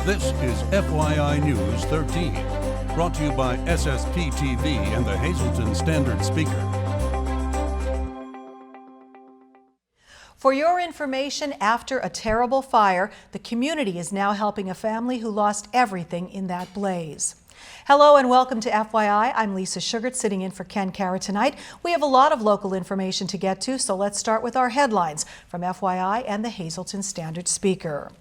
This is FYI News 13, brought to you by SSPTV and the Hazleton Standard Speaker. For your information, after a terrible fire, the community is now helping a family who lost everything in that blaze. Hello and welcome to FYI. I'm Lisa Sugart, sitting in for Ken Cara tonight. We have a lot of local information to get to, so let's start with our headlines from FYI and the Hazleton Standard Speaker.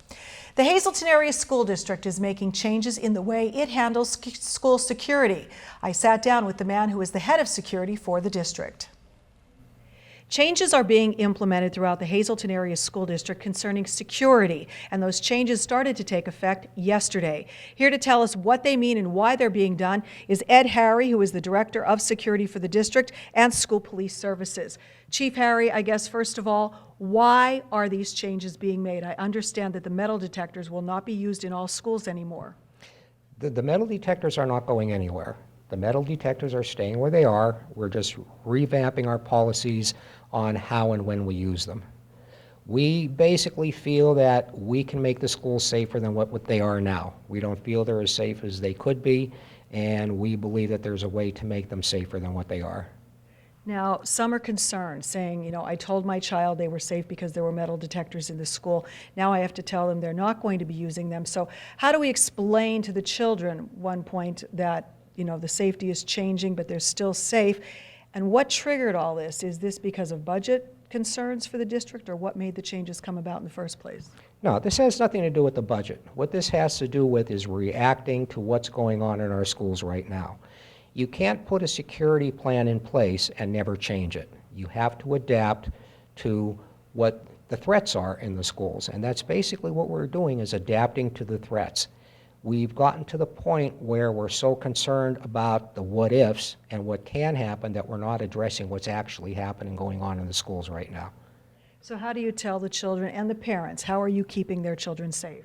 The Hazleton Area School District is making changes in the way it handles school security. I sat down with the man who is the head of security for the district. Changes are being implemented throughout the Hazleton Area School District concerning security, and those changes started to take effect yesterday. Here to tell us what they mean and why they're being done is Ed Harry, who is the Director of Security for the district and School Police Services. Chief Harry, I guess first of all, why are these changes being made? I understand that the metal detectors will not be used in all schools anymore. The metal detectors are not going anywhere. The metal detectors are staying where they are. We're just revamping our policies on how and when we use them. We basically feel that we can make the schools safer than what they are now. We don't feel they're as safe as they could be, and we believe that there's a way to make them safer than what they are. Now, some are concerned, saying, I told my child they were safe because there were metal detectors in the school. Now I have to tell them they're not going to be using them. So how do we explain to the children, one point, that the safety is changing, but they're still safe? And what triggered all this? Is this because of budget concerns for the district, or what made the changes come about in the first place? No, this has nothing to do with the budget. What this has to do with is reacting to what's going on in our schools right now. You can't put a security plan in place and never change it. You have to adapt to what the threats are in the schools, and that's basically what we're doing, is adapting to the threats. We've gotten to the point where we're so concerned about the what ifs and what can happen that we're not addressing what's actually happening going on in the schools right now. So how do you tell the children and the parents, how are you keeping their children safe?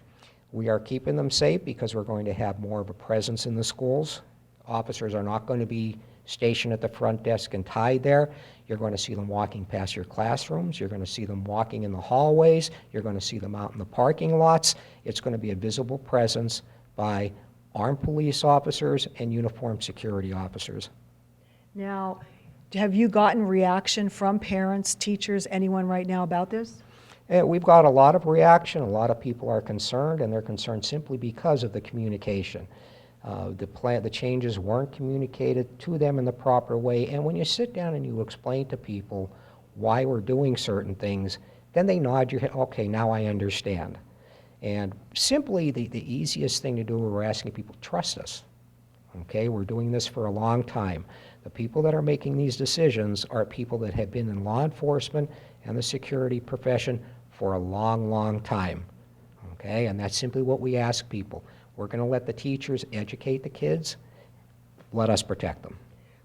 We are keeping them safe because we're going to have more of a presence in the schools. Officers are not going to be stationed at the front desk and tied there. You're going to see them walking past your classrooms. You're going to see them walking in the hallways. You're going to see them out in the parking lots. It's going to be a visible presence by armed police officers and uniformed security officers. Now, have you gotten reaction from parents, teachers, anyone right now about this? We've got a lot of reaction. A lot of people are concerned, and they're concerned simply because of the communication. The changes weren't communicated to them in the proper way, and when you sit down and you explain to people why we're doing certain things, then they nod your head, okay, now I understand. And simply the easiest thing to do, we're asking people, trust us. Okay, we're doing this for a long time. The people that are making these decisions are people that have been in law enforcement and the security profession for a long, long time. Okay, and that's simply what we ask people. We're going to let the teachers educate the kids. Let us protect them.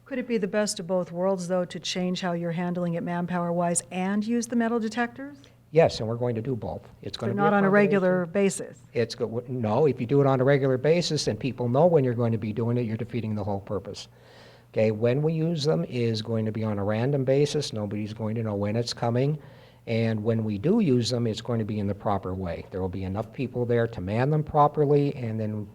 Could it be the best of both worlds, though, to change how you're handling it manpower-wise and use the metal detectors? Yes, and we're going to do both. It's going to be not on a regular basis. No, if you do it on a regular basis and people know when you're going to be doing it, you're defeating the whole purpose. Okay, when we use them is going to be on a random basis. Nobody's going to know when it's coming. And when we do use them, it's going to be in the proper way. There will be enough people there to man them properly, and then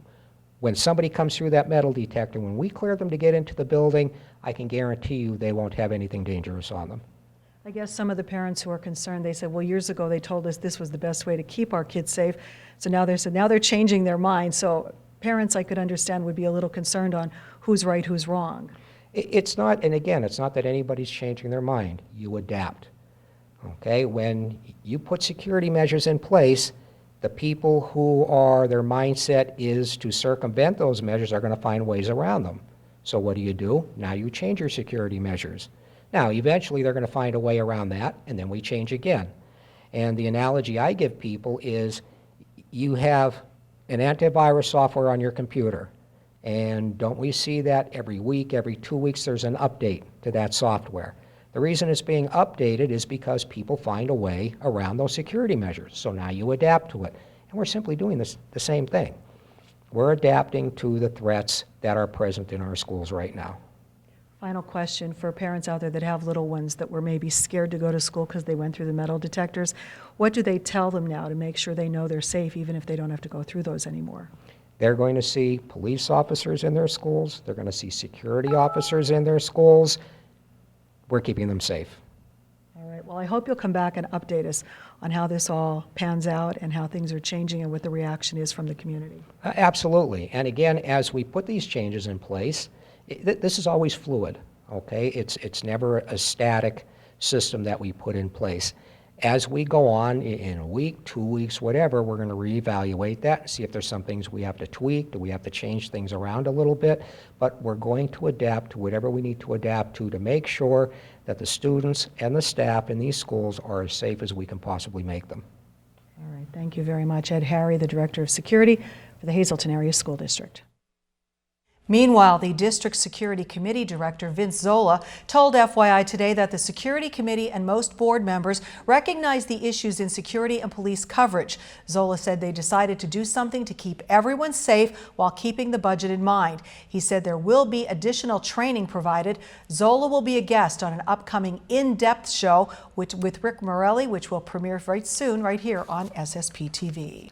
when somebody comes through that metal detector, when we clear them to get into the building, I can guarantee you they won't have anything dangerous on them. I guess some of the parents who are concerned, they said, well, years ago they told us this was the best way to keep our kids safe. So now they're changing their mind. So parents, I could understand, would be a little concerned on who's right, who's wrong. It's not, and again, it's not that anybody's changing their mind. You adapt. Okay, when you put security measures in place, the people who their mindset is to circumvent those measures are going to find ways around them. So what do? Now you change your security measures. Now, eventually they're going to find a way around that, and then we change again. And the analogy I give people is you have an antivirus software on your computer, and don't we see that every week, every 2 weeks, there's an update to that software? The reason it's being updated is because people find a way around those security measures. So now you adapt to it. And we're simply doing the same thing. We're adapting to the threats that are present in our schools right now. Final question for parents out there that have little ones that were maybe scared to go to school because they went through the metal detectors. What do they tell them now to make sure they know they're safe, even if they don't have to go through those anymore? They're going to see police officers in their schools. They're going to see security officers in their schools. We're keeping them safe. All right. Well, I hope you'll come back and update us on how this all pans out and how things are changing and what the reaction is from the community. Absolutely. And again, as we put these changes in place, this is always fluid, okay? It's never a static system that we put in place. As we go on in a week, 2 weeks, whatever, we're going to reevaluate that and see if there's some things we have to tweak, do we have to change things around a little bit, but we're going to adapt to whatever we need to adapt to make sure that the students and the staff in these schools are as safe as we can possibly make them. All right. Thank you very much, Ed Harry, the Director of Security for the Hazleton Area School District. Meanwhile, the District Security Committee Director, Vince Zola, told FYI today that the Security Committee and most board members recognize the issues in security and police coverage. Zola said they decided to do something to keep everyone safe while keeping the budget in mind. He said there will be additional training provided. Zola will be a guest on an upcoming in-depth show with Rick Morelli, which will premiere very soon right here on SSPTV.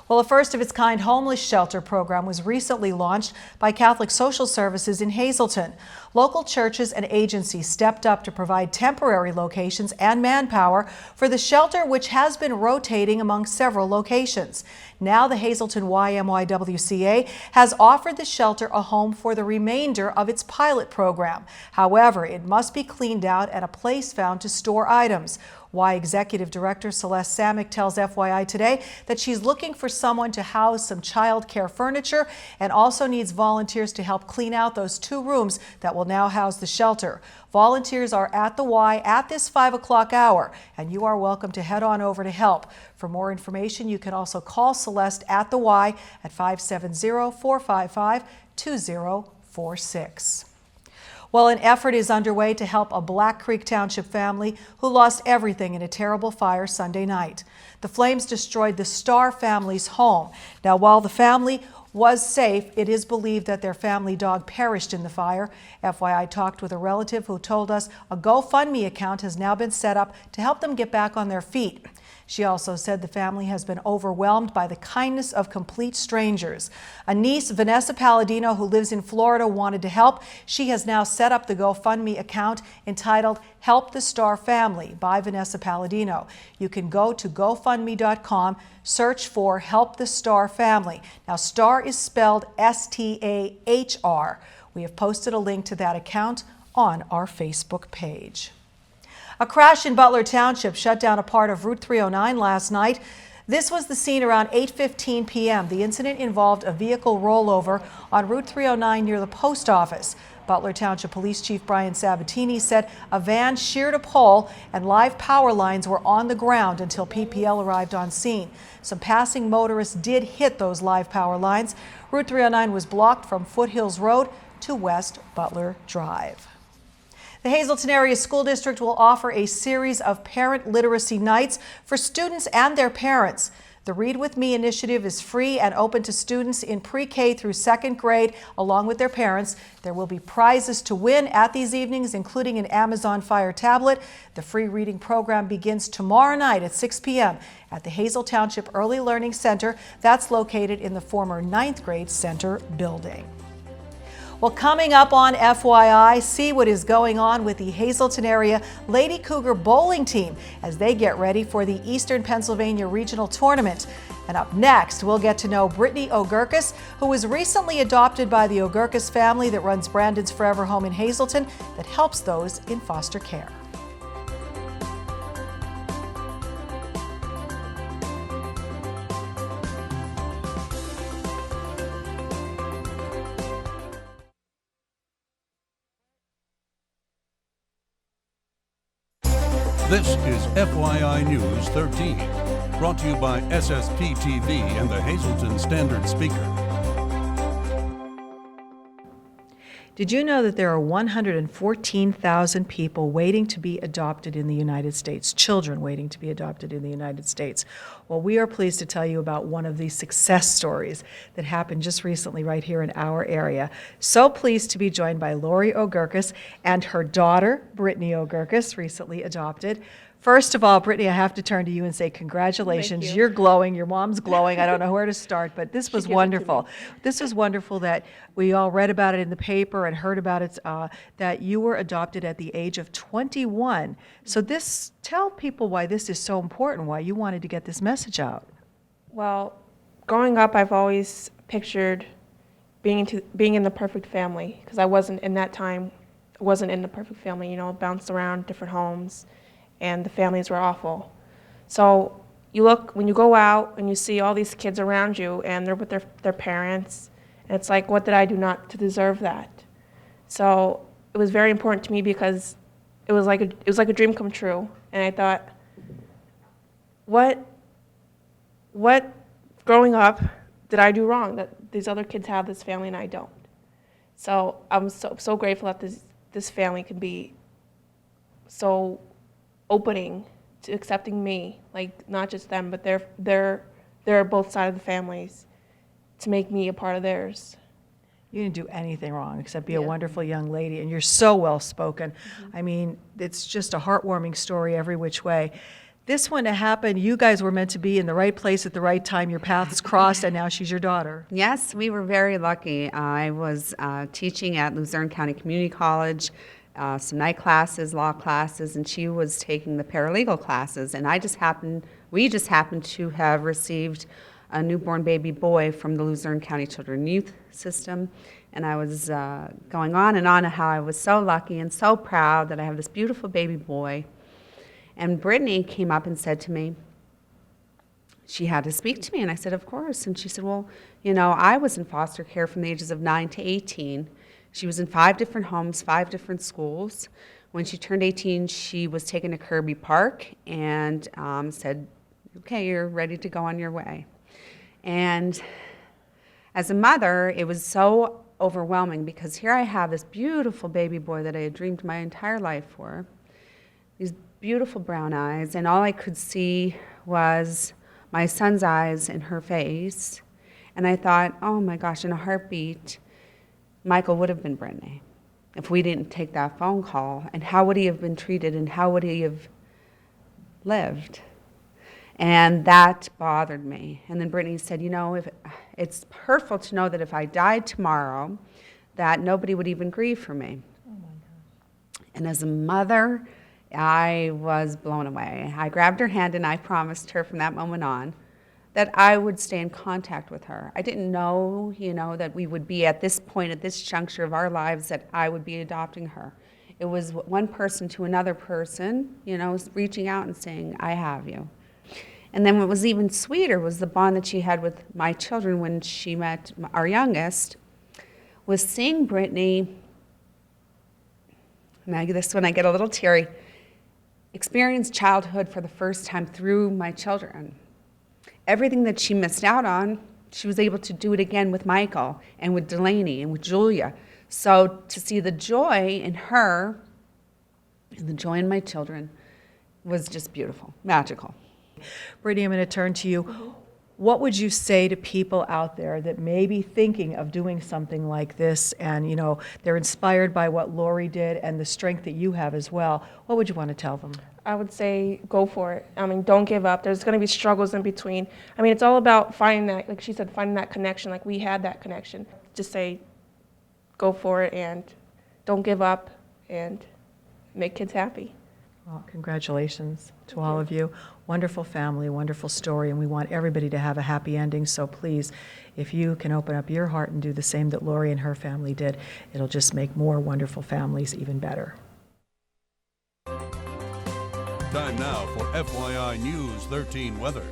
Well, a first-of-its-kind homeless shelter program was recently launched by Catholic Social Services in Hazleton. Local churches and agencies stepped up to provide temporary locations and manpower for the shelter, which has been rotating among several locations. Now the Hazleton YMYWCA has offered the shelter a home for the remainder of its pilot program. However, it must be cleaned out and a place found to store items. Y Executive Director Celeste Samick tells FYI today that she's looking for someone to house some child care furniture and also needs volunteers to help clean out those 2 rooms that will now house the shelter. Volunteers are at the Y at this 5 o'clock hour, and you are welcome to head on over to help. For more information, you can also call Celeste at the Y at 570-455-2046. Well, an effort is underway to help a Black Creek Township family who lost everything in a terrible fire Sunday night. The flames destroyed the Starr family's home. Now, while the family was safe, it is believed that their family dog perished in the fire. FYI talked with a relative who told us a GoFundMe account has now been set up to help them get back on their feet. She also said the family has been overwhelmed by the kindness of complete strangers. A niece, Vanessa Palladino, who lives in Florida, wanted to help. She has now set up the GoFundMe account entitled Help the Starr Family by Vanessa Palladino. You can go to GoFundMe.com, search for Help the Starr Family. Now, Starr is spelled S-T-A-H-R. We have posted a link to that account on our Facebook page. A crash in Butler Township shut down a part of Route 309 last night. This was the scene around 8:15 p.m. The incident involved a vehicle rollover on Route 309 near the post office. Butler Township Police Chief Brian Sabatini said a van sheared a pole and live power lines were on the ground until PPL arrived on scene. Some passing motorists did hit those live power lines. Route 309 was blocked from Foothills Road to West Butler Drive. The Hazleton Area School District will offer a series of parent literacy nights for students and their parents. The Read With Me initiative is free and open to students in pre-K through 2nd grade along with their parents. There will be prizes to win at these evenings, including an Amazon Fire tablet. The free reading program begins tomorrow night at 6 p.m. at the Hazel Township Early Learning Center. That's located in the former 9th grade center building. Well, coming up on FYI, see what is going on with the Hazleton Area Lady Cougar bowling team as they get ready for the Eastern Pennsylvania Regional Tournament. And up next, we'll get to know Brittany Ogurkis, who was recently adopted by the Ogurkis family that runs Brandon's Forever Home in Hazleton that helps those in foster care. This is FYI News 13, brought to you by SSPTV and the Hazleton Standard Speaker. Did you know that there are 114,000 people waiting to be adopted in the United States, children waiting to be adopted in the United States? Well, we are pleased to tell you about one of these success stories that happened just recently right here in our area. So pleased to be joined by Lori Ogurkis and her daughter, Brittany Ogurkis, recently adopted. First of all, Brittany, I have to turn to you and say congratulations. Thank you. You're glowing. Your mom's glowing. I don't know where to start, but this was gives it to wonderful. me. This was wonderful that we all read about it in the paper and heard about it, that you were adopted at the age of 21. So tell people why this is so important, why you wanted to get this message out. Well, growing up, I've always pictured being in the perfect family, because I wasn't in that time, wasn't in the perfect family, you know, bounced around different homes, and the families were awful. So when you go out and you see all these kids around you and they're with their parents, and it's like, what did I do not to deserve that? So it was very important to me because it was like a dream come true. And I thought, what growing up did I do wrong that these other kids have this family and I don't? So I'm so grateful that this family can be so opening to accepting me, like not just them, but they're both sides of the families, to make me a part of theirs. You didn't do anything wrong except be a Yeah. wonderful young lady, and you're so well spoken. I mean, it's just a heartwarming story every which way. This one to happen, you guys were meant to be in the right place at the right time. Your paths crossed, and now she's your daughter. Yes, we were very lucky. I was teaching at Luzerne County Community College, some night classes, law classes, and she was taking the paralegal classes. And we just happened to have received a newborn baby boy from the Luzerne County Children Youth System. And I was going on and on how I was so lucky and so proud that I have this beautiful baby boy. And Brittany came up and said to me, she had to speak to me, and I said, of course. And she said, well, you know, I was in foster care from the ages of 9 to 18. She was in 5 different homes, 5 different schools. When she turned 18, she was taken to Kirby Park and said, okay, you're ready to go on your way. And as a mother, it was so overwhelming because here I have this beautiful baby boy that I had dreamed my entire life for, these beautiful brown eyes, and all I could see was my son's eyes in her face. And I thought, oh my gosh, in a heartbeat, Michael would have been Brittany if we didn't take that phone call. And how would he have been treated, and how would he have lived? And that bothered me. And then Brittany said, you know, it's hurtful to know that if I died tomorrow, that nobody would even grieve for me. Oh my gosh. And as a mother, I was blown away. I grabbed her hand and I promised her from that moment on that I would stay in contact with her. I didn't know, you know, that we would be at this point, at this juncture of our lives, that I would be adopting her. It was one person to another person, you know, reaching out and saying, I have you. And then what was even sweeter was the bond that she had with my children when she met our youngest, was seeing Brittany, and this when I get a little teary, experience childhood for the first time through my children. Everything that she missed out on, she was able to do it again with Michael and with Delaney and with Julia. So to see the joy in her and the joy in my children was just beautiful, magical. Brittany, I'm going to turn to you. What would you say to people out there that may be thinking of doing something like this, and you know they're inspired by what Lori did and the strength that you have as well? What would you want to tell them? I would say go for it. I mean, don't give up. There's going to be struggles in between. I mean, it's all about finding that, like she said, finding that connection. Like we had that connection. Just say, go for it and don't give up and make kids happy. Well, congratulations to all of you. Wonderful family, wonderful story, and we want everybody to have a happy ending. So please, if you can open up your heart and do the same that Lori and her family did, it'll just make more wonderful families even better. Time now for FYI News 13 weather.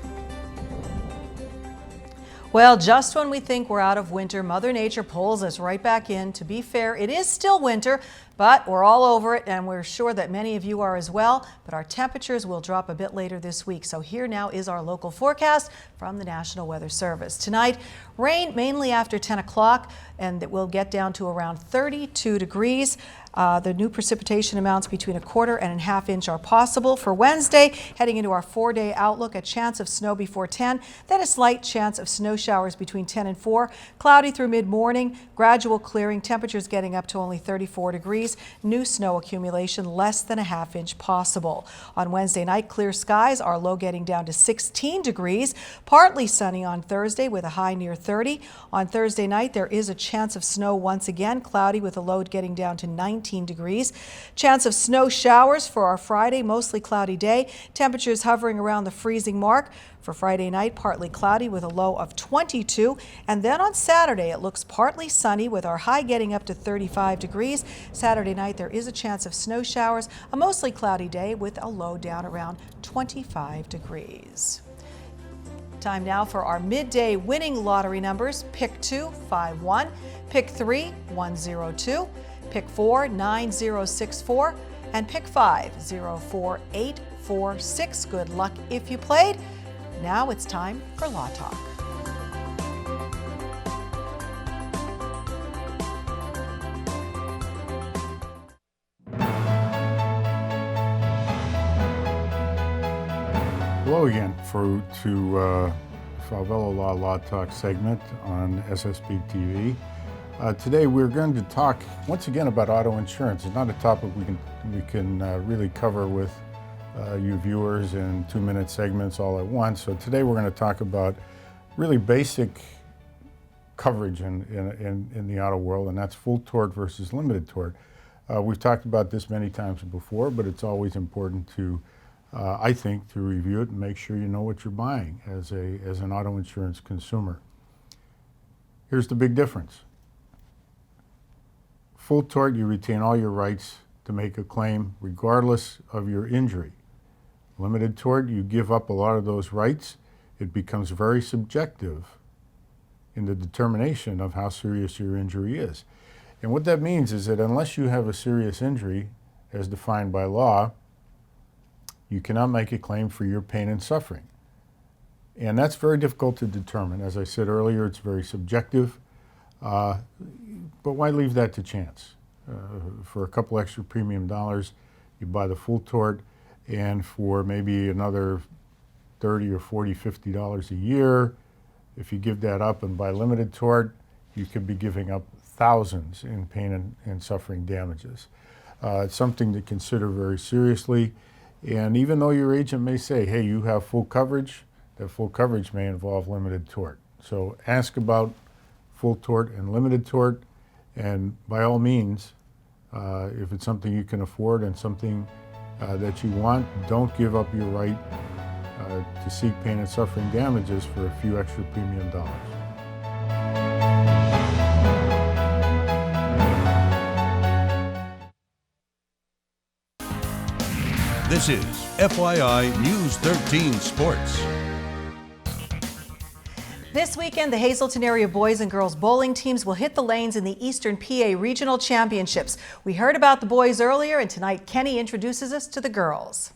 Well, just when we think we're out of winter, Mother Nature pulls us right back in. To be fair, it is still winter, but But we're all over it, and we're sure that many of you are as well. But our temperatures will drop a bit later this week. So here now is our local forecast from the National Weather Service. Tonight, rain mainly after 10 o'clock, and it will get down to around 32 degrees. The new precipitation amounts between 1/4 and 1/2 inch are possible. For Wednesday, heading into our 4-day outlook, a chance of snow before 10, then a slight chance of snow showers between 10 and 4. Cloudy through mid-morning, gradual clearing, temperatures getting up to only 34 degrees. New snow accumulation less than 1/2 inch possible. On Wednesday night, clear skies, our low getting down to 16 degrees. Partly sunny on Thursday with a high near 30. On Thursday night, there is a chance of snow once again, cloudy with a low getting down to 19 degrees. Chance of snow showers for our Friday, mostly cloudy day. Temperatures hovering around the freezing mark. For Friday night, partly cloudy with a low of 22. And then on Saturday, it looks partly sunny with our high getting up to 35 degrees. Saturday night, there is a chance of snow showers, a mostly cloudy day with a low down around 25 degrees. Time now for our midday winning lottery numbers. Pick 2, 5-1. Pick 3, 102. Pick 4, 9064. And pick 5, 04846. Good luck if you played. Now it's time for Law Talk. Hello again to Falvello Law Talk segment on SSPTV. Today we're going to talk once again about auto insurance. It's not a topic we can really cover with you viewers in 2-minute segments all at once. So today we're going to talk about really basic coverage in the auto world, and that's full tort versus limited tort. We've talked about this many times before, but it's always important to I think, to review it and make sure you know what you're buying as an auto insurance consumer. Here's the big difference. Full tort, you retain all your rights to make a claim regardless of your injury. Limited tort, you give up a lot of those rights. It becomes very subjective in the determination of how serious your injury is. And what that means is that unless you have a serious injury, as defined by law, you cannot make a claim for your pain and suffering. And that's very difficult to determine. As I said earlier, it's very subjective. But why leave that to chance? For a couple extra premium dollars, you buy the full tort, and for maybe another $30 or $40, $50 a year, if you give that up and buy limited tort, you could be giving up thousands in pain and suffering damages. It's something to consider very seriously. And even though your agent may say, hey, you have full coverage, that full coverage may involve limited tort. So ask about full tort and limited tort, and by all means, if it's something you can afford and something that you want, don't give up your right to seek pain and suffering damages for a few extra premium dollars. This is FYI News 13 Sports. This weekend, the Hazleton area boys and girls bowling teams will hit the lanes in the Eastern PA Regional Championships. We heard about the boys earlier, and tonight Kenny introduces us to the girls.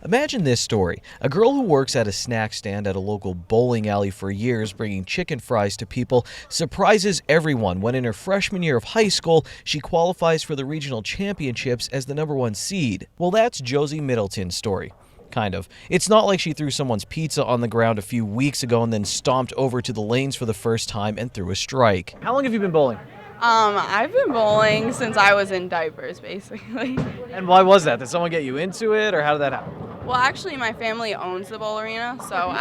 Imagine this story. A girl who works at a snack stand at a local bowling alley for years, bringing chicken fries to people, surprises everyone when in her freshman year of high school, she qualifies for the regional championships as the #1 seed. Well, that's Josie Middleton's story. Kind of. It's not like she threw someone's pizza on the ground a few weeks ago and then stomped over to the lanes for the first time and threw a strike. How long have you been bowling? I've been bowling since I was in diapers, basically. And why was that? Did someone get you into it, or how did that happen? Well, actually, my family owns the bowl arena, so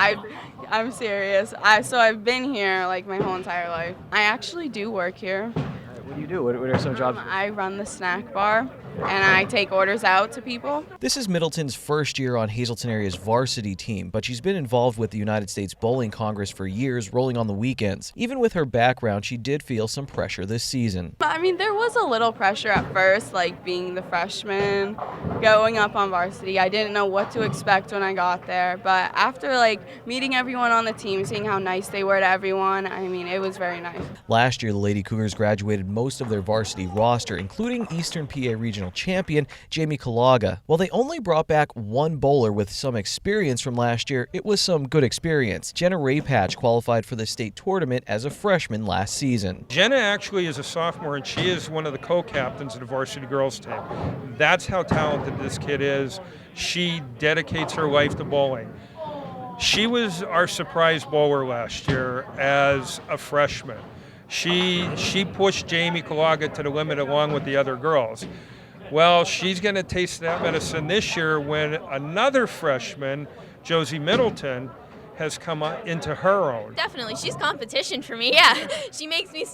I'm serious. So I've been here like my whole entire life. I actually do work here. What do you do? What are some jobs? I run the snack bar, and I take orders out to people. This is Middleton's first year on Hazleton area's varsity team, but she's been involved with the United States Bowling Congress for years, rolling on the weekends. Even with her background, she did feel some pressure this season. I mean, there was a little pressure at first, like being the freshman, going up on varsity. I didn't know what to expect when I got there, but after meeting everyone on the team, seeing how nice they were to everyone, I mean, it was very nice. Last year, the Lady Cougars graduated most of their varsity roster, including Eastern PA Regional Champion Jamie Kalaga. While they only brought back one bowler with some experience from last year, it was some good experience. Jenna Raypatch qualified for the state tournament as a freshman last season. Jenna actually is a sophomore, and she is one of the co-captains of the varsity girls team. That's how talented this kid is. She dedicates her life to bowling. She was our surprise bowler last year as a freshman. She pushed Jamie Kalaga to the limit along with the other girls. Well, she's going to taste that medicine this year when another freshman, Josie Middleton, has come into her own. Definitely, she's competition for me. Yeah, she makes me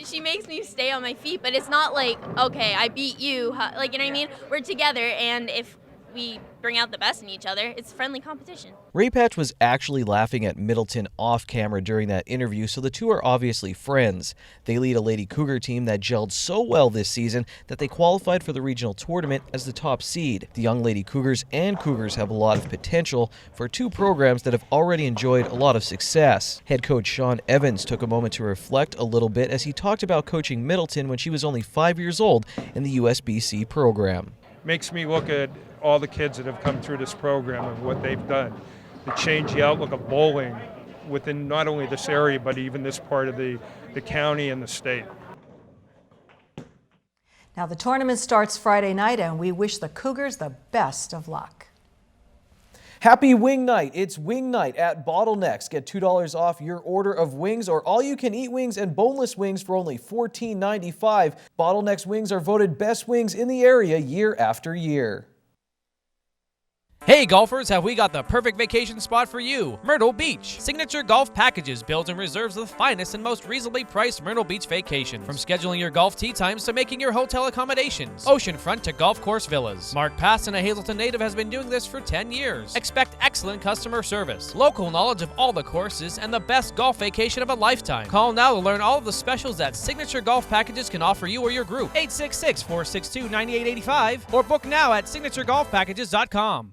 she makes me stay on my feet. But it's not like, okay, I beat you. Like, you know what I mean? We're together, and if we bring out the best in each other, it's friendly competition. Raypatch was actually laughing at Middleton off camera during that interview, so the two are obviously friends. They lead a Lady Cougar team that gelled so well this season that they qualified for the regional tournament as the top seed. The young Lady Cougars and Cougars have a lot of potential for two programs that have already enjoyed a lot of success. Head coach Sean Evans took a moment to reflect a little bit as he talked about coaching Middleton when she was only 5 years old in the USBC program. Makes me look at all the kids that have come through this program and what they've done to change the outlook of bowling within not only this area, but even this part of the county and the state. Now the tournament starts Friday night, and we wish the Cougars the best of luck. Happy Wing Night! It's Wing Night at Bottlenecks. Get $2 off your order of wings or all-you-can-eat wings and boneless wings for only $14.95. Bottlenecks wings are voted best wings in the area year after year. Hey golfers, have we got the perfect vacation spot for you? Myrtle Beach. Signature Golf Packages builds and reserves the finest and most reasonably priced Myrtle Beach vacations. From scheduling your golf tee times to making your hotel accommodations. Oceanfront to golf course villas. Mark Passon, a Hazleton native, has been doing this for 10 years. Expect excellent customer service, local knowledge of all the courses, and the best golf vacation of a lifetime. Call now to learn all of the specials that Signature Golf Packages can offer you or your group. 866-462-9885 or book now at signaturegolfpackages.com.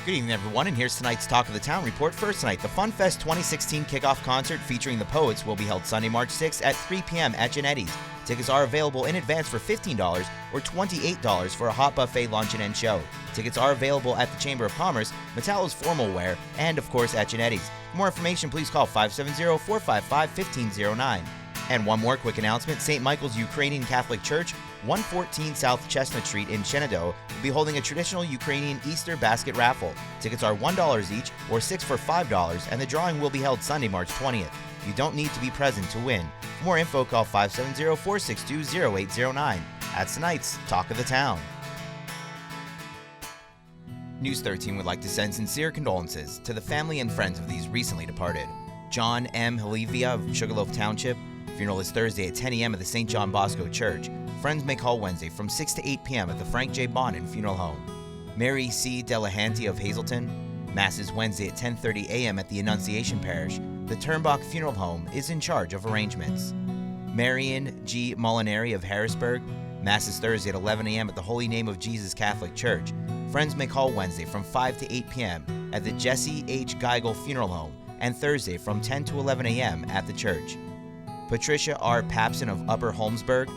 Good evening, everyone, and here's tonight's Talk of the Town report. First tonight, the Fun Fest 2016 kickoff concert featuring the Poets will be held Sunday, March 6th at 3 p.m. at Genetti's. Tickets are available in advance for $15 or $28 for a hot buffet luncheon and show. Tickets are available at the Chamber of Commerce, Metallo's Formal Wear, and, of course, at Genetti's. For more information, please call 570-455-1509. And one more quick announcement, St. Michael's Ukrainian Catholic Church, 114 South Chestnut Street in Shenandoah, will be holding a traditional Ukrainian Easter basket raffle. Tickets are $1 each or 6 for $5, and the drawing will be held Sunday, March 20th. You don't need to be present to win. For more info, call 570-462-0809. That's tonight's Talk of the Town. News 13 would like to send sincere condolences to the family and friends of these recently departed. John M. Halivia of Sugarloaf Township. Funeral is Thursday at 10 a.m. at the St. John Bosco Church. Friends may call Wednesday from 6 to 8 p.m. at the Frank J. Bonin Funeral Home. Mary C. Delahanty of Hazleton. Mass is Wednesday at 10:30 a.m. at the Annunciation Parish. The Turnbach Funeral Home is in charge of arrangements. Marion G. Molinari of Harrisburg. Mass is Thursday at 11 a.m. at the Holy Name of Jesus Catholic Church. Friends may call Wednesday from 5 to 8 p.m. at the Jesse H. Geigel Funeral Home and Thursday from 10 to 11 a.m. at the church. Patricia R. Papson of Upper Holmesburg.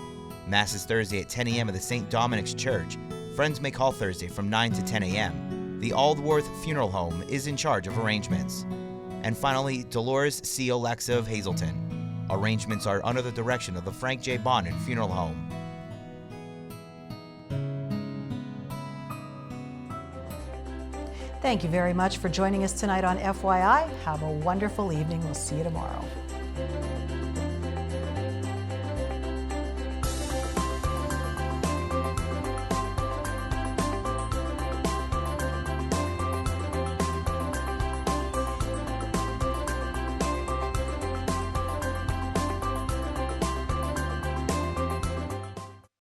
Mass is Thursday at 10 a.m. at the St. Dominic's Church. Friends may call Thursday from 9 to 10 a.m. The Aldworth Funeral Home is in charge of arrangements. And finally, Dolores C. Alexa of Hazleton. Arrangements are under the direction of the Frank J. Bonin Funeral Home. Thank you very much for joining us tonight on FYI. Have a wonderful evening. We'll see you tomorrow.